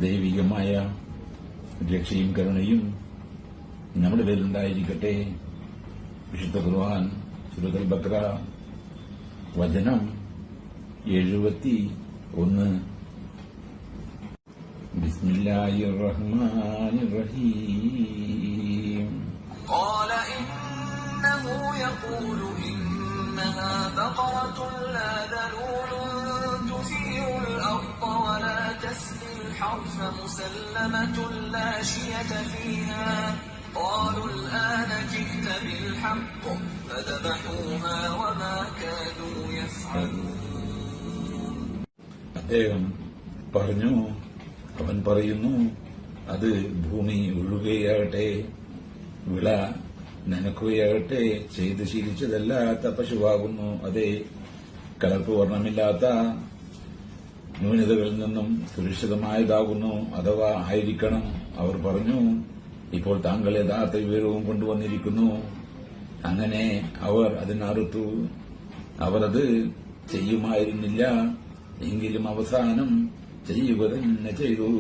ദൈവികമായ രക്ഷയും കരുണയും നമ്മുടെ പേരിലുണ്ടായിരിക്കട്ടെ. വിശുദ്ധ ഖുർആൻ സൂറത്തുൽ ബഖറ വചനം 71. ബിസ്മില്ലാഹിർ റഹ്മാനിർ റഹീം. ഖാല ഇന്നഹു യഖൂലു ഇന്നഹാ ബഖറത്തുൻ ലാ ദലൂലുൻ തുസീറുൽ അർള വലാ തസ്ഖിൽ ഹർസ മുസല്ലമത്തുൻ ലാ ശിയത ഫീഹാ قالوا الآن جئت بالحق فذبحوها وما كانوا يفعلون. അദ്ദേഹം പറഞ്ഞു, അവൻ പറയുന്നു, അത് ഭൂമി ഒഴുകുകയാകട്ടെ, വിള നനക്കുകയാകട്ടെ, ചെയ്ത് ശീലിച്ചതല്ലാത്ത പശുവാകുന്നു. അതേ, കലർപ്പ് വർണ്ണമില്ലാത്ത ന്യൂനതകളിൽ നിന്നും സുരക്ഷിതമായതാകുന്നു, അഥവാ ആയിരിക്കണം. അവർ പറഞ്ഞു, ഇപ്പോൾ താങ്കൾ യഥാർത്ഥ വിവരവും കൊണ്ടുവന്നിരിക്കുന്നു. അങ്ങനെ അവർ അതിനറുത്തു. അവർ അത് ചെയ്യുമായിരുന്നില്ല, എങ്കിലും അവസാനം ചെയ്യുക തന്നെ ചെയ്തു.